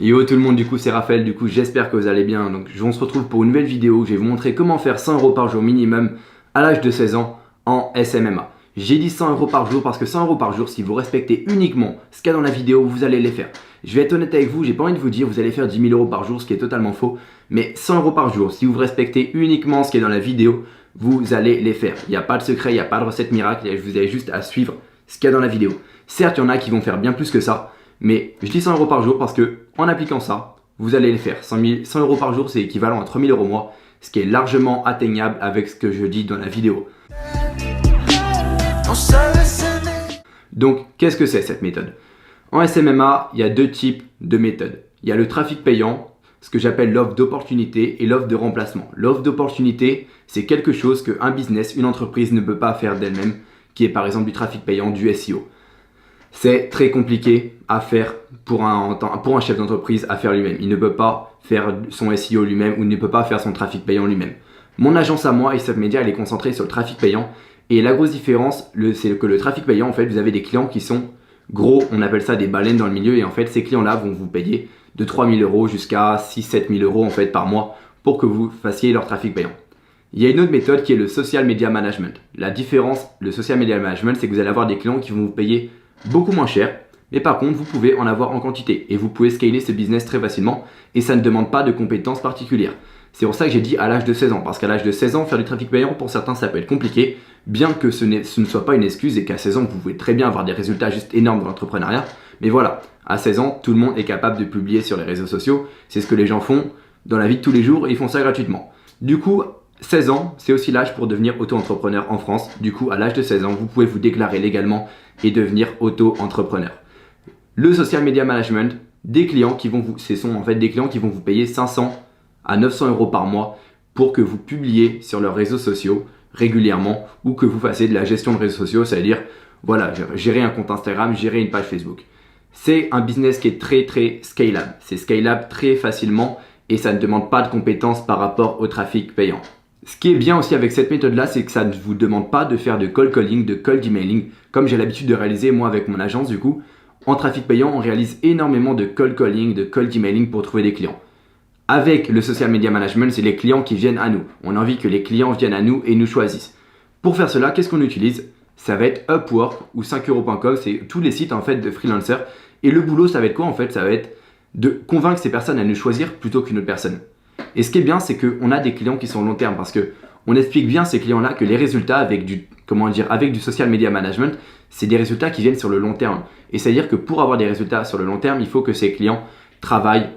Yo tout le monde, du coup c'est Raphaël, du coup j'espère que vous allez bien. Donc on se retrouve pour une nouvelle vidéo où je vais vous montrer comment faire 100 € par jour minimum à l'âge de 16 ans en SMMA. J'ai dit 100 € par jour parce que 100 € par jour, si vous respectez uniquement ce qu'il y a dans la vidéo, vous allez les faire. Je vais être honnête avec vous, j'ai pas envie de vous dire vous allez faire 10 000 € par jour, ce qui est totalement faux. Mais 100 € par jour, si vous respectez uniquement ce qui est dans la vidéo, vous allez les faire. Il n'y a pas de secret, il n'y a pas de recette miracle, vous avez juste à suivre ce qu'il y a dans la vidéo. Certes, il y en a qui vont faire bien plus que ça. Mais je dis 100 € par jour parce que en appliquant ça, vous allez les faire. 100 € par jour, c'est équivalent à 3 000 € mois, ce qui est largement atteignable avec ce que je dis dans la vidéo. Donc, qu'est-ce que c'est cette méthode? En SMMA, il y a deux types de méthodes. Il y a le trafic payant, ce que j'appelle l'offre d'opportunité et l'offre de remplacement. L'offre d'opportunité, c'est quelque chose qu'un business, une entreprise ne peut pas faire d'elle-même, qui est par exemple du trafic payant, du SEO. C'est très compliqué à faire pour un chef d'entreprise à faire lui-même. Il ne peut pas faire son SEO lui-même ou il ne peut pas faire son trafic payant lui-même. Mon agence à moi, ISF Media, elle est concentrée sur le trafic payant. Et la grosse différence, c'est que le trafic payant, en fait, vous avez des clients qui sont gros, on appelle ça des baleines dans le milieu. Et en fait, ces clients-là vont vous payer de 3 000 € jusqu'à 6 000 à 7 000 € en fait, par mois pour que vous fassiez leur trafic payant. Il y a une autre méthode qui est le social media management. La différence, le social media management, c'est que vous allez avoir des clients qui vont vous payer beaucoup moins cher, mais par contre vous pouvez en avoir en quantité et vous pouvez scaler ce business très facilement et ça ne demande pas de compétences particulières. C'est pour ça que j'ai dit à l'âge de 16 ans, parce qu'à l'âge de 16 ans, faire du trafic payant, pour certains ça peut être compliqué, bien que ce ne soit pas une excuse et qu'à 16 ans vous pouvez très bien avoir des résultats juste énormes dans l'entrepreneuriat. Mais voilà, à 16 ans, tout le monde est capable de publier sur les réseaux sociaux, c'est ce que les gens font dans la vie de tous les jours et ils font ça gratuitement. Du coup, 16 ans, c'est aussi l'âge pour devenir auto-entrepreneur en France. Du coup, à l'âge de 16 ans, vous pouvez vous déclarer légalement et devenir auto-entrepreneur. Le social media management, ce sont en fait des clients qui vont vous payer 500 à 900 € par mois pour que vous publiez sur leurs réseaux sociaux régulièrement ou que vous fassiez de la gestion de réseaux sociaux, c'est-à-dire voilà, gérer un compte Instagram, gérer une page Facebook. C'est un business qui est très scalable. C'est scalable très facilement et ça ne demande pas de compétences par rapport au trafic payant. Ce qui est bien aussi avec cette méthode-là, c'est que ça ne vous demande pas de faire de cold calling, de cold emailing, comme j'ai l'habitude de réaliser moi avec mon agence du coup. En trafic payant, on réalise énormément de cold calling, de cold emailing pour trouver des clients. Avec le social media management, c'est les clients qui viennent à nous. On a envie que les clients viennent à nous et nous choisissent. Pour faire cela, qu'est-ce qu'on utilise? Ça va être Upwork ou 5euros.com, c'est tous les sites en fait de freelancers. Et le boulot, ça va être quoi en fait? Ça va être de convaincre ces personnes à nous choisir plutôt qu'une autre personne. Et ce qui est bien, c'est qu'on a des clients qui sont long terme parce qu'on explique bien à ces clients-là que les résultats avec du social media management, c'est des résultats qui viennent sur le long terme. Et c'est-à-dire que pour avoir des résultats sur le long terme, il faut que ces clients travaillent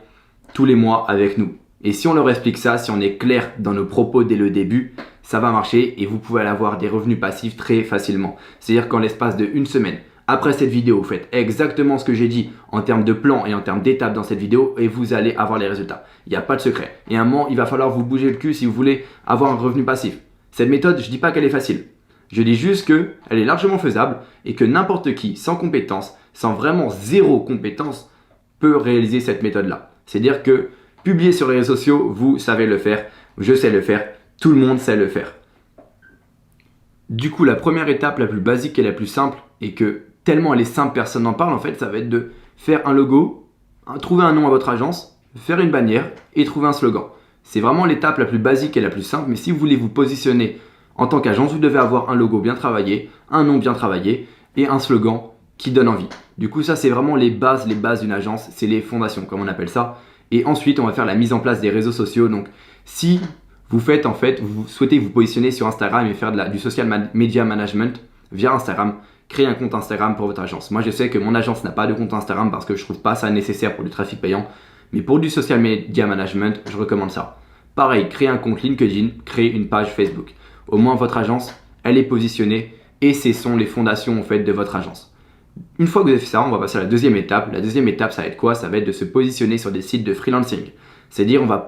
tous les mois avec nous. Et si on leur explique ça, si on est clair dans nos propos dès le début, ça va marcher et vous pouvez avoir des revenus passifs très facilement. C'est-à-dire qu'en l'espace de une semaine, après cette vidéo, vous faites exactement ce que j'ai dit en termes de plan et en termes d'étapes dans cette vidéo et vous allez avoir les résultats. Il n'y a pas de secret. Et à un moment, il va falloir vous bouger le cul si vous voulez avoir un revenu passif. Cette méthode, je ne dis pas qu'elle est facile. Je dis juste qu'elle est largement faisable et que n'importe qui, sans compétence, sans vraiment zéro compétence, peut réaliser cette méthode-là. C'est-à-dire que publier sur les réseaux sociaux, vous savez le faire, je sais le faire, tout le monde sait le faire. Du coup, la première étape la plus basique et la plus simple, et que tellement elle est simple, personne n'en parle, en fait, ça va être de faire un logo, trouver un nom à votre agence, faire une bannière et trouver un slogan. C'est vraiment l'étape la plus basique et la plus simple, mais si vous voulez vous positionner en tant qu'agence, vous devez avoir un logo bien travaillé, un nom bien travaillé et un slogan qui donne envie. Du coup, ça, c'est vraiment les bases d'une agence, c'est les fondations, comme on appelle ça. Et ensuite, on va faire la mise en place des réseaux sociaux. Donc, si vous souhaitez vous positionner sur Instagram et faire du social media management via Instagram, créer un compte Instagram pour votre agence. Moi, je sais que mon agence n'a pas de compte Instagram parce que je trouve pas ça nécessaire pour du trafic payant. Mais pour du social media management, je recommande ça. Pareil, créer un compte LinkedIn, créer une page Facebook. Au moins, votre agence, elle est positionnée et ce sont les fondations en fait de votre agence. Une fois que vous avez fait ça, on va passer à la deuxième étape. La deuxième étape, ça va être quoi? Ça va être de se positionner sur des sites de freelancing. C'est-à-dire, on va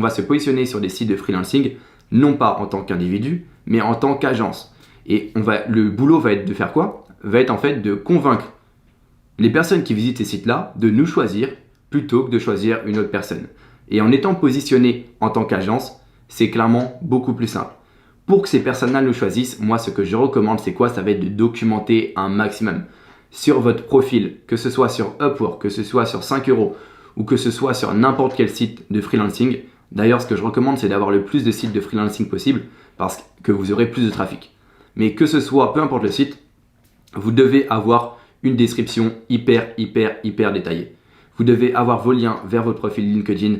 se positionner sur des sites de freelancing, non pas en tant qu'individu, mais en tant qu'agence. Et le boulot va être de faire quoi? Va être en fait de convaincre les personnes qui visitent ces sites-là de nous choisir plutôt que de choisir une autre personne. Et en étant positionné en tant qu'agence, c'est clairement beaucoup plus simple. Pour que ces personnes-là nous choisissent, moi ce que je recommande, c'est quoi? Ça va être de documenter un maximum sur votre profil, que ce soit sur Upwork, que ce soit sur 5 euros ou que ce soit sur n'importe quel site de freelancing. D'ailleurs, ce que je recommande, c'est d'avoir le plus de sites de freelancing possible parce que vous aurez plus de trafic. Mais que ce soit, peu importe le site, vous devez avoir une description hyper détaillée. Vous devez avoir vos liens vers votre profil LinkedIn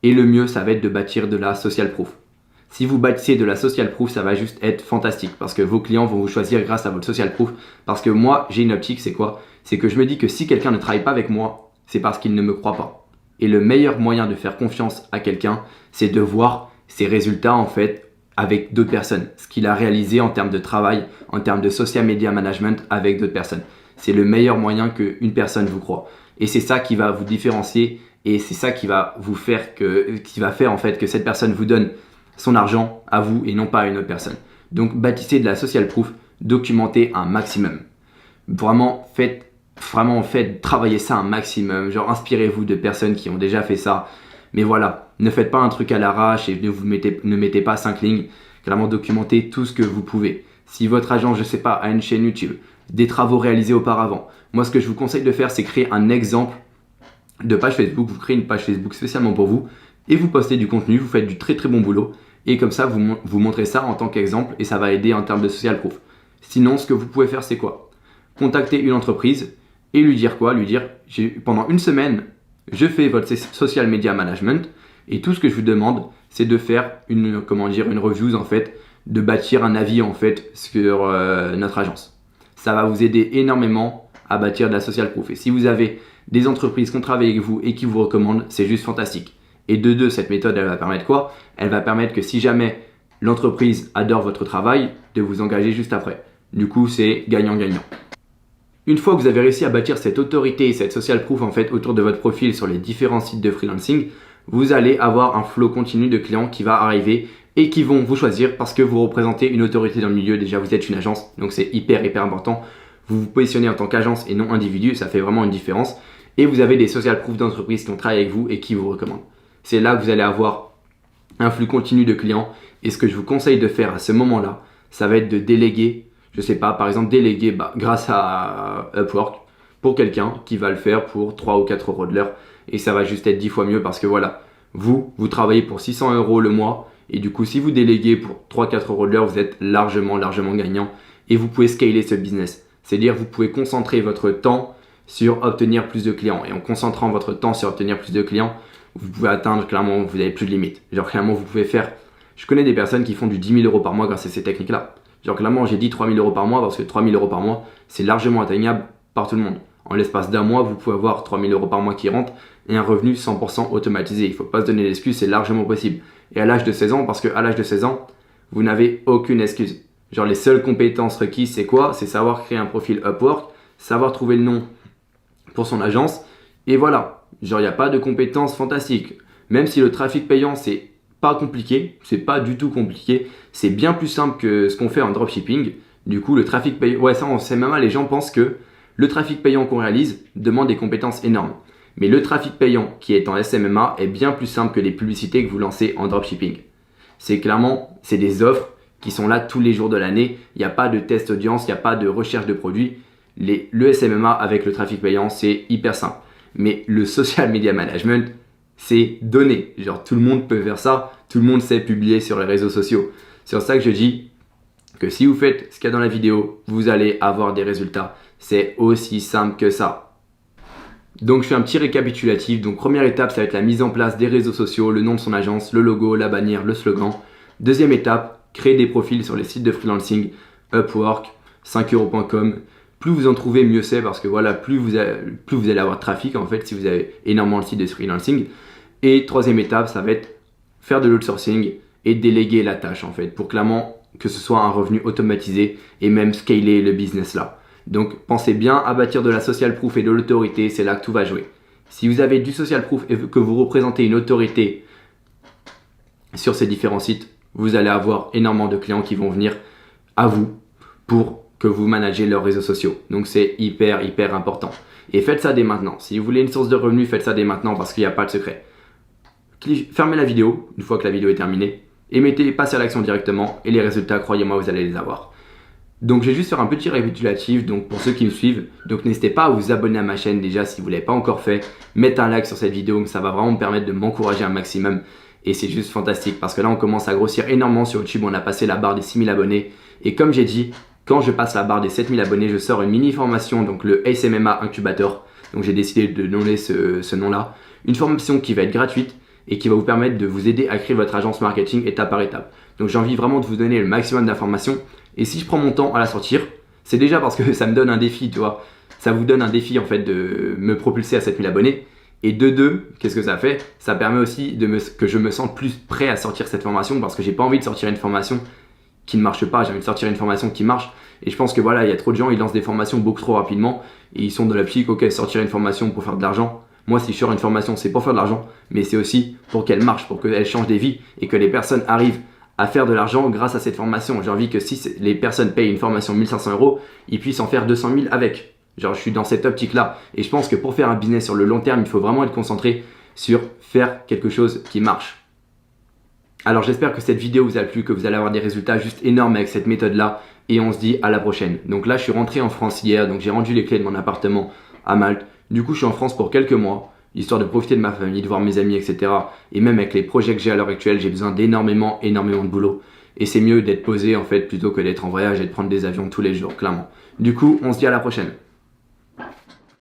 et le mieux, ça va être de bâtir de la social proof. Si vous bâtissez de la social proof, ça va juste être fantastique parce que vos clients vont vous choisir grâce à votre social proof. Parce que moi, j'ai une optique, c'est quoi? C'est que je me dis que si quelqu'un ne travaille pas avec moi, c'est parce qu'il ne me croit pas. Et le meilleur moyen de faire confiance à quelqu'un, c'est de voir ses résultats en fait avec d'autres personnes. Ce qu'il a réalisé en termes de travail, en termes de social media management avec d'autres personnes. C'est le meilleur moyen qu'une personne vous croit. Et c'est ça qui va vous différencier et c'est ça qui va vous faire en fait que cette personne vous donne son argent à vous et non pas à une autre personne. Donc bâtissez de la social proof, documentez un maximum. Vraiment faites travailler ça un maximum. Genre inspirez-vous de personnes qui ont déjà fait ça. Mais voilà, ne faites pas un truc à l'arrache et ne mettez pas 5 lignes. Clairement documentez tout ce que vous pouvez. Si votre agent, je sais pas, a une chaîne YouTube, des travaux réalisés auparavant. Moi, ce que je vous conseille de faire, c'est créer un exemple de page Facebook. Vous créez une page Facebook spécialement pour vous et vous postez du contenu. Vous faites du très bon boulot et comme ça, vous montrez ça en tant qu'exemple et ça va aider en termes de social proof. Sinon, ce que vous pouvez faire, c'est quoi? Contacter une entreprise et lui dire quoi? Lui dire, pendant une semaine, je fais votre social media management et tout ce que je vous demande, c'est de faire une review en fait, de bâtir un avis en fait sur notre agence. Ça va vous aider énormément à bâtir de la social proof. Et si vous avez des entreprises qui ont travaillé avec vous et qui vous recommandent, c'est juste fantastique. Et de deux, cette méthode, elle va permettre quoi? Elle va permettre que si jamais l'entreprise adore votre travail, de vous engager juste après. Du coup, c'est gagnant-gagnant. Une fois que vous avez réussi à bâtir cette autorité et cette social proof en fait autour de votre profil sur les différents sites de freelancing, vous allez avoir un flow continu de clients qui va arriver et qui vont vous choisir parce que vous représentez une autorité dans le milieu. Déjà, vous êtes une agence, donc c'est hyper important. Vous vous positionnez en tant qu'agence et non individu, ça fait vraiment une différence. Et vous avez des social proof d'entreprises qui ont travaillé avec vous et qui vous recommandent. C'est là que vous allez avoir un flux continu de clients. Et ce que je vous conseille de faire à ce moment-là, ça va être de déléguer. Je sais pas, par exemple, déléguer grâce à Upwork pour quelqu'un qui va le faire pour 3 ou 4 euros de l'heure. Et ça va juste être 10 fois mieux parce que voilà, vous travaillez pour 600 euros le mois. Et du coup, si vous déléguez pour 3-4 euros de l'heure, vous êtes largement gagnant. Et vous pouvez scaler ce business. C'est-à-dire, vous pouvez concentrer votre temps sur obtenir plus de clients. Et en concentrant votre temps sur obtenir plus de clients, vous pouvez atteindre, clairement, vous n'avez plus de limite. Genre, clairement, vous pouvez faire... Je connais des personnes qui font du 10 000 euros par mois grâce à ces techniques-là. Genre, clairement, j'ai dit 3 000 euros par mois parce que 3 000 euros par mois, c'est largement atteignable par tout le monde. En l'espace d'un mois, vous pouvez avoir 3 000 euros par mois qui rentrent et un revenu 100% automatisé. Il ne faut pas se donner l'excuse, c'est largement possible. Et à l'âge de 16 ans, parce qu'à l'âge de 16 ans, vous n'avez aucune excuse. Genre, les seules compétences requises, c'est quoi? C'est savoir créer un profil Upwork, savoir trouver le nom pour son agence. Et voilà. Genre, il n'y a pas de compétences fantastiques. Même si le trafic payant, c'est pas compliqué, c'est pas du tout compliqué. C'est bien plus simple que ce qu'on fait en dropshipping. Du coup, le trafic payant, ouais, ça, on sait même, les gens pensent que le trafic payant qu'on réalise demande des compétences énormes. Mais le trafic payant qui est en SMMA est bien plus simple que les publicités que vous lancez en dropshipping. C'est des offres qui sont là tous les jours de l'année. Il n'y a pas de test audience, il n'y a pas de recherche de produits. Le SMMA avec le trafic payant, c'est hyper simple. Mais le social media management, c'est donné. Genre, tout le monde peut faire ça. Tout le monde sait publier sur les réseaux sociaux. C'est pour ça que je dis que si vous faites ce qu'il y a dans la vidéo, vous allez avoir des résultats. C'est aussi simple que ça. Donc, je fais un petit récapitulatif. Donc, première étape, ça va être la mise en place des réseaux sociaux, le nom de son agence, le logo, la bannière, le slogan. Deuxième étape, créer des profils sur les sites de freelancing, Upwork, 5euros.com. Plus vous en trouvez, mieux c'est parce que voilà, plus vous allez avoir de trafic en fait si vous avez énormément de sites de freelancing. Et troisième étape, ça va être faire de l'outsourcing et déléguer la tâche en fait pour clairement que ce soit un revenu automatisé et même scaler le business là. Donc pensez bien à bâtir de la social proof et de l'autorité, c'est là que tout va jouer. Si vous avez du social proof et que vous représentez une autorité sur ces différents sites, vous allez avoir énormément de clients qui vont venir à vous pour que vous managez leurs réseaux sociaux. Donc c'est hyper important. Et faites ça dès maintenant. Si vous voulez une source de revenus, faites ça dès maintenant parce qu'il n'y a pas de secret. Fermez la vidéo une fois que la vidéo est terminée et passez à l'action directement et les résultats, croyez-moi, vous allez les avoir. Donc je vais juste faire un petit récapitulatif donc pour ceux qui me suivent. Donc n'hésitez pas à vous abonner à ma chaîne déjà si vous ne l'avez pas encore fait. Mettez un like sur cette vidéo, ça va vraiment me permettre de m'encourager un maximum. Et c'est juste fantastique parce que là on commence à grossir énormément sur YouTube. On a passé la barre des 6000 abonnés. Et comme j'ai dit, quand je passe la barre des 7000 abonnés, je sors une mini formation, donc le Ace MMA Incubator. Donc j'ai décidé de donner ce nom-là. Une formation qui va être gratuite et qui va vous permettre de vous aider à créer votre agence marketing étape par étape. Donc j'ai envie vraiment de vous donner le maximum d'informations. Et si je prends mon temps à la sortir, c'est déjà parce que ça me donne un défi, tu vois. Ça vous donne un défi en fait de me propulser à 7000 abonnés. Et de deux, qu'est-ce que ça fait? Ça permet aussi que je me sente plus prêt à sortir cette formation parce que j'ai pas envie de sortir une formation qui ne marche pas, j'ai envie de sortir une formation qui marche. Et je pense que voilà, il y a trop de gens, ils lancent des formations beaucoup trop rapidement et ils sont dans l'optique, ok, sortir une formation pour faire de l'argent. Moi, si je sors une formation, c'est pour faire de l'argent, mais c'est aussi pour qu'elle marche, pour qu'elle change des vies et que les personnes arrivent à faire de l'argent grâce à cette formation. J'ai envie que si les personnes payent une formation 1500 €, ils puissent en faire 200 000 avec. Genre, je suis dans cette optique-là. Et je pense que pour faire un business sur le long terme, il faut vraiment être concentré sur faire quelque chose qui marche. Alors, j'espère que cette vidéo vous a plu, que vous allez avoir des résultats juste énormes avec cette méthode-là. Et on se dit à la prochaine. Donc là, je suis rentré en France hier, donc j'ai rendu les clés de mon appartement à Malte. Du coup, je suis en France pour quelques mois, histoire de profiter de ma famille, de voir mes amis, etc. Et même avec les projets que j'ai à l'heure actuelle, j'ai besoin d'énormément de boulot. Et c'est mieux d'être posé en fait plutôt que d'être en voyage et de prendre des avions tous les jours, clairement. Du coup, on se dit à la prochaine.